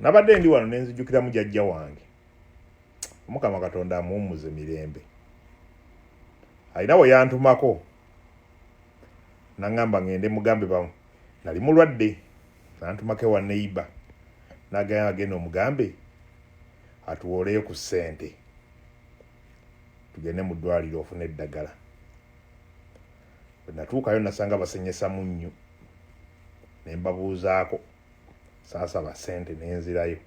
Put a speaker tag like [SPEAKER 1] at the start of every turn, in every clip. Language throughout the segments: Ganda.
[SPEAKER 1] nabadde ndi wano nenzijukira mu jjajja wange Mukama Katonda amuwummuze mirembe alina we yantumako nangamba ngende mugambe bamu nali mulwadde nantumako wa neighbor agenda omugambe atuwoleyo ku ssente tugende mu ddwaliro ofune eddagala bwe natuukayo nasanga basenyesa munnyo ne mbabuuzaako saasaba ssente nenzirayo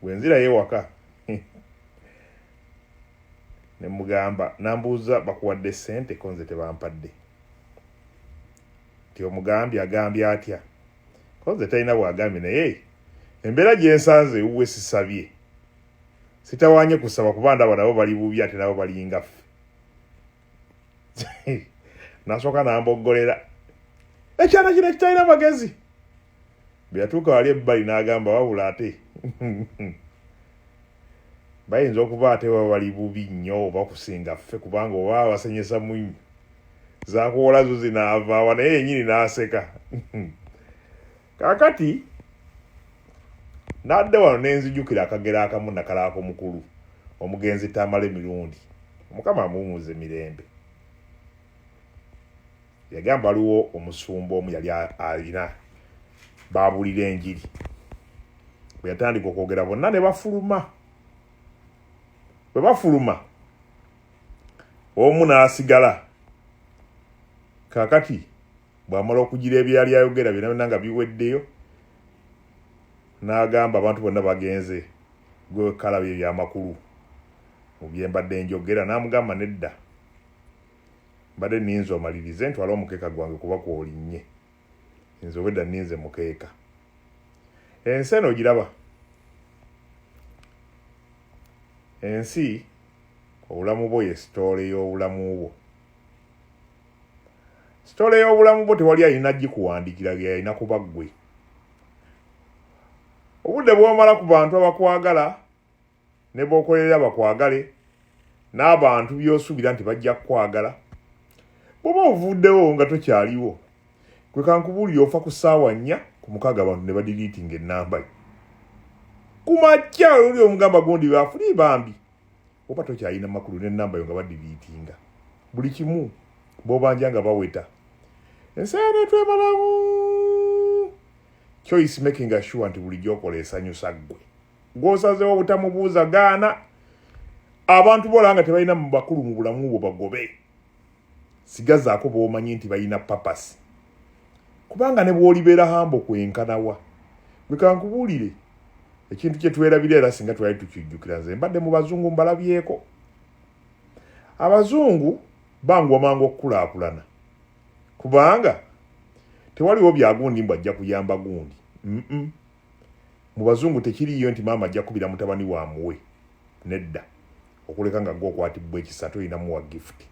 [SPEAKER 1] bwe nzirayo ewaka ne mugamba nambuuza bakuwadde ssente ko nze tebampadde ti omugambye agambye atya ko nze talina bwagambye naye embeera gye nsanze ewuwe sisabye sitawaanye kusaba kuba ndaba nabo bali bubi ate nabo balinga ffe nasooka namboggolera ekyana kino kitalina magezi bwe yatuuka wali ebbali n'agamba wabula ate bayinza okuba ate baba bali bubi nnyo oba kusinga ffe kubanga oba basenyesa munyu zakuwola zo zinaava awa naye yennyini n'aseka kaakati nadde wano nenzijukira akagera akamu nakalaako mukulu omugenzi tamala emirundi Mukama amuwummuze mirembe yagamba waliwo omusumba omu yali alina baabulira enjiri bwe yatandika okwogera bonna ne bafuluma bwe bafuluma omu n'asigala kaakati bw'amala okugira ebyali ayogera byonna nga biweddeyo n'agamba abantu bonna bagenze gwe kalabye ebyamakulu mu bye mbadde njogera n'amugamba nedda mbadde ninza omalirize ntwala omukeeka gwange kuba kwolinnye nze obwedda ninze mukeeka ensi eno ogiraba ensi obulamu bwo ye sitoole y'obulamu bwo sitoole y'obulamu bwo tewali alina gikuwandiikira yalina kuba ggwe obudde bw'omala ku bantu abakwagala ne b'okolerera bakwagale n'abantu by'osuubira nti bajja kukwagala bw'oba ovuddewo nga tokyaliwo kwe kankubuulira ofa ku ssaawa 4 ku 6 abantu ne badiriitinga ennamba yo ku makya oli omugamba gundi baafuli bambi oba tokyalina makulu n'ennamba yo nga badiriitinga buli kimu bw'obanja nga baweta ensaana twemalamu choice making sure nti buli gyokola esanyusa ggwe gw'osazeewo obutamubuuza gaana abantu boolanga tebalina mu bakulu mu bulamu bwo bagobe sigazaako bw'omanyi nti balina papasi kubanga ne bw'olibeera hambo kwenkanawa bwe kankubuulire ekintu kye twerabira era singa twali tukijjukira nze mbadde mu bazungu mbalabyeko abazungu bangwa mangu okukulaakulana kubanga tewaliwo byagundi mbwajja kuyamba gundi mu bazungu tekiriyo nti maama ajja kubira mutabani wa muwe nedda okuleka nga gw'okwatibwa ekisa toyina muwa gifuti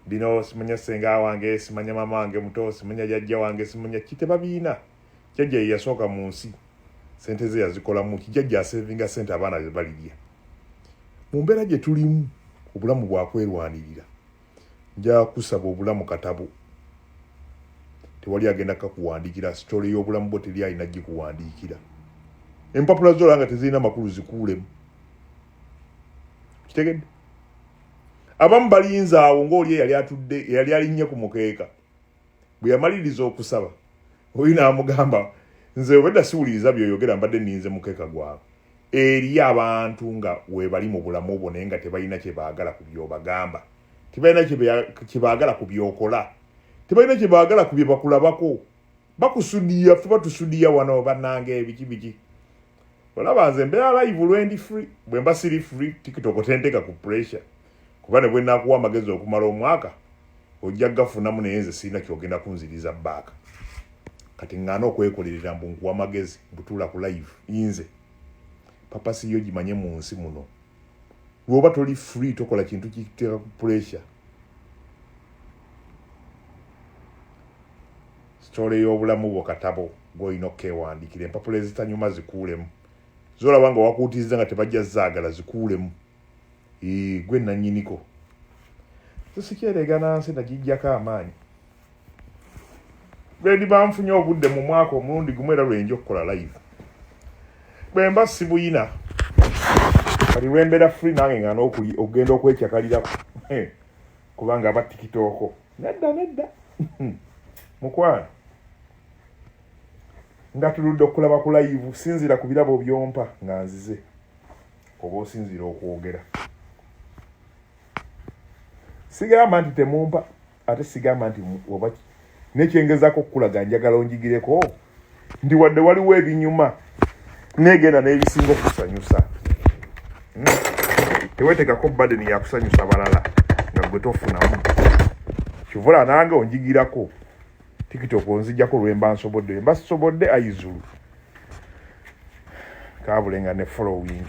[SPEAKER 1] bino simanya senga wange simanya mama wange muto simanya jjajja wange simanya kitebabiina jjajja ye yasooka mu nsi sente ze yazikolamu kijjajja asevinga sente abaana ze balirya mu mbeera gye tulimu obulamu bwakwerwanirira nja kusaba obulamu katabo tewali agenda kakuwandiikira sitole y'obulamu bwo teri alina gikuwandiikira empapula zolanga tezirina makulu zikuulemu kitegedde abamu balinza awo ng'oli yali atudde yali alinnye ku mukeeka bwe yamaliriza okusaba oli n'amugamba nze obwedda siwuliriza byoyogera mbadde ninze mukeeka gwawe eri abantu nga webali mu bulamu bwo naye nga tebalina kye baagala ku byobagamba tebalina kye baagala ku byokola tebalina kye baagala ku bye bakulabako bakusudiya ffe batusudiya wano bannange ebiki olaba nze mbeera live lwendi free bwe mba siri free tiktok tenteka ku pressure kuba ne bwe nakuwa amagezi okumala omwaka ojja gafunamu naye nze sirina kyogenda kunziriza baaka kati ngana okwekolerera mbu nkuwa amagezi butuula ku live nze papa siyo gimanye mu nsi muno lwoba toli free tokola kintu kiteeka ku pressure story y'obulamu bwo katabo gw'olina okkewandiikira empapula ezitanyuma zikuulemu zolaba nga wakuutiriza nga tebajja zaagala zikuulemu gwe nannyiniko sisikyereega nansi nagijjako amaanyi bendi banfunye obudde mu mwaka omulundi gumu era lwenjo okukola live bwemba sibuyina kali lwembera free nange nga n'okugenda okwekyakalirako kubanga aba tikitoko nedda mukwano nga tuludde okulaba ku live sinzira ku birabo byompa nga nzize oba osinzira okwogera sigamba nti temumpa ate sigamba nti oba nekyengezako okukulaga njagala onjigireko ndi wadde waliwo ebinyuma negenda n'ebisinga okusanyusa tewetekako badeni yakusanyusa balala nga gwe tofunamu kivula nange onjigirako TikTok onzijjako lwemba nsobodde mba sisobodde ayizulu kabulenga ne following